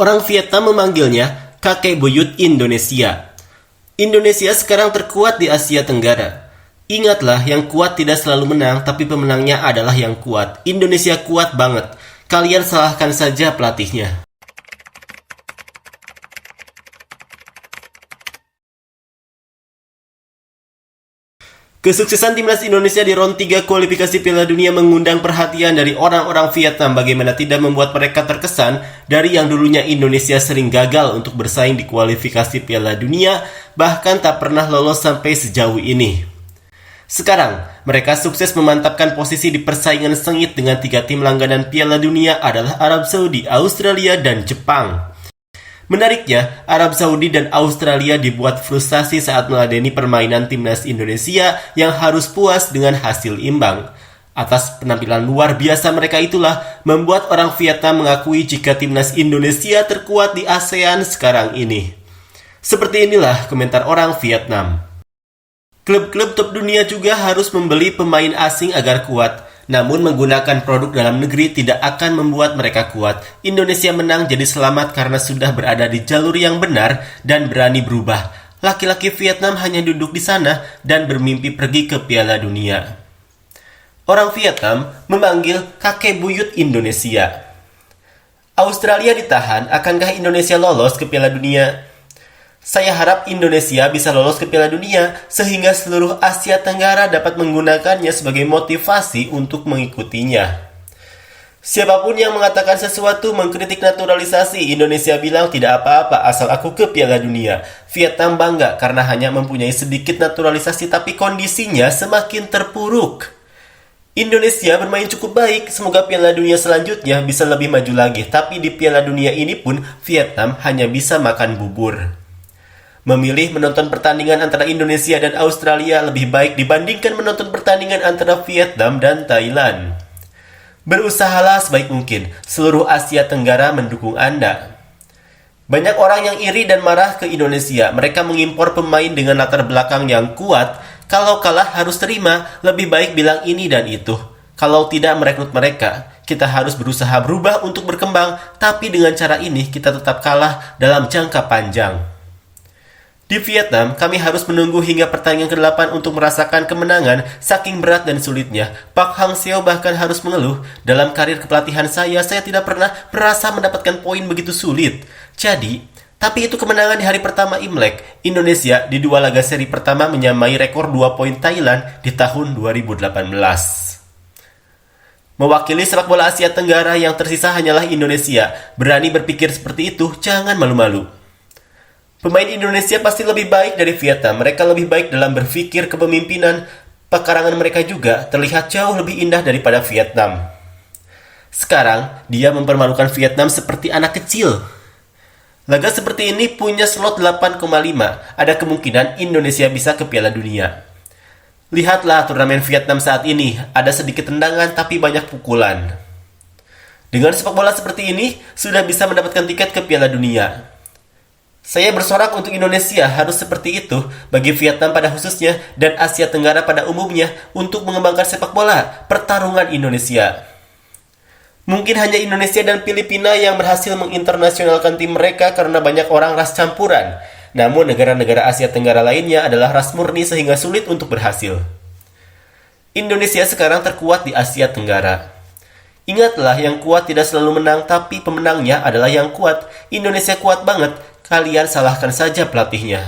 Orang Vietnam memanggilnya kakek buyut Indonesia. Indonesia sekarang terkuat di Asia Tenggara. Ingatlah, yang kuat tidak selalu menang, tapi pemenangnya adalah yang kuat. Indonesia kuat banget. Kalian salahkan saja pelatihnya. Kesuksesan timnas Indonesia di round 3 kualifikasi Piala Dunia mengundang perhatian dari orang-orang Vietnam bagaimana tidak membuat mereka terkesan dari yang dulunya Indonesia sering gagal untuk bersaing di kualifikasi Piala Dunia, bahkan tak pernah lolos sampai sejauh ini. Sekarang, mereka sukses memantapkan posisi di persaingan sengit dengan 3 tim langganan Piala Dunia adalah Arab Saudi, Australia, dan Jepang. Menariknya, Arab Saudi dan Australia dibuat frustasi saat meladeni permainan timnas Indonesia yang harus puas dengan hasil imbang. Atas penampilan luar biasa mereka itulah membuat orang Vietnam mengakui jika timnas Indonesia terkuat di ASEAN sekarang ini. Seperti inilah komentar orang Vietnam. Klub-klub top dunia juga harus membeli pemain asing agar kuat. Namun menggunakan produk dalam negeri tidak akan membuat mereka kuat. Indonesia menang jadi selamat karena sudah berada di jalur yang benar dan berani berubah. Laki-laki Vietnam hanya duduk di sana dan bermimpi pergi ke Piala Dunia. Orang Vietnam memanggil kakek buyut Indonesia. Australia ditahan, akankah Indonesia lolos ke Piala Dunia? Saya harap Indonesia bisa lolos ke Piala Dunia sehingga seluruh Asia Tenggara dapat menggunakannya sebagai motivasi untuk mengikutinya. Siapapun yang mengatakan sesuatu mengkritik naturalisasi, Indonesia bilang tidak apa-apa asal aku ke Piala Dunia. Vietnam bangga karena hanya mempunyai sedikit naturalisasi tapi kondisinya semakin terpuruk. Indonesia bermain cukup baik, semoga Piala Dunia selanjutnya bisa lebih maju lagi. Tapi di Piala Dunia ini pun Vietnam hanya bisa makan bubur. Memilih menonton pertandingan antara Indonesia dan Australia lebih baik dibandingkan menonton pertandingan antara Vietnam dan Thailand. Berusahalah sebaik mungkin, seluruh Asia Tenggara mendukung Anda. Banyak orang yang iri dan marah ke Indonesia. Mereka mengimpor pemain dengan latar belakang yang kuat. Kalau kalah harus terima, lebih baik bilang ini dan itu. Kalau tidak merekrut mereka, kita harus berusaha berubah untuk berkembang, tapi dengan cara ini kita tetap kalah dalam jangka panjang. Di Vietnam, kami harus menunggu hingga pertandingan ke-8 untuk merasakan kemenangan saking berat dan sulitnya. Park Hang-seo bahkan harus mengeluh, dalam karir kepelatihan saya tidak pernah merasa mendapatkan poin begitu sulit. Tapi itu kemenangan di hari pertama Imlek. Indonesia di 2 laga seri pertama menyamai rekor 2 poin Thailand di tahun 2018. Mewakili sepak bola Asia Tenggara yang tersisa hanyalah Indonesia. Berani berpikir seperti itu, jangan malu-malu. Pemain Indonesia pasti lebih baik dari Vietnam. Mereka lebih baik dalam berpikir kepemimpinan. Pekarangan mereka juga terlihat jauh lebih indah daripada Vietnam. Sekarang, dia mempermalukan Vietnam seperti anak kecil. Laga seperti ini punya slot 8,5. Ada kemungkinan Indonesia bisa ke Piala Dunia. Lihatlah turnamen Vietnam saat ini. Ada sedikit tendangan tapi banyak pukulan. Dengan sepak bola seperti ini, sudah bisa mendapatkan tiket ke Piala Dunia. Saya bersorak untuk Indonesia harus seperti itu bagi Vietnam pada khususnya dan Asia Tenggara pada umumnya untuk mengembangkan sepak bola, pertarungan Indonesia. Mungkin hanya Indonesia dan Filipina yang berhasil menginternasionalkan tim mereka karena banyak orang ras campuran. Namun negara-negara Asia Tenggara lainnya adalah ras murni sehingga sulit untuk berhasil. Indonesia sekarang terkuat di Asia Tenggara. Ingatlah, yang kuat tidak selalu menang, tapi pemenangnya adalah yang kuat. Indonesia kuat banget. Kalian salahkan saja pelatihnya.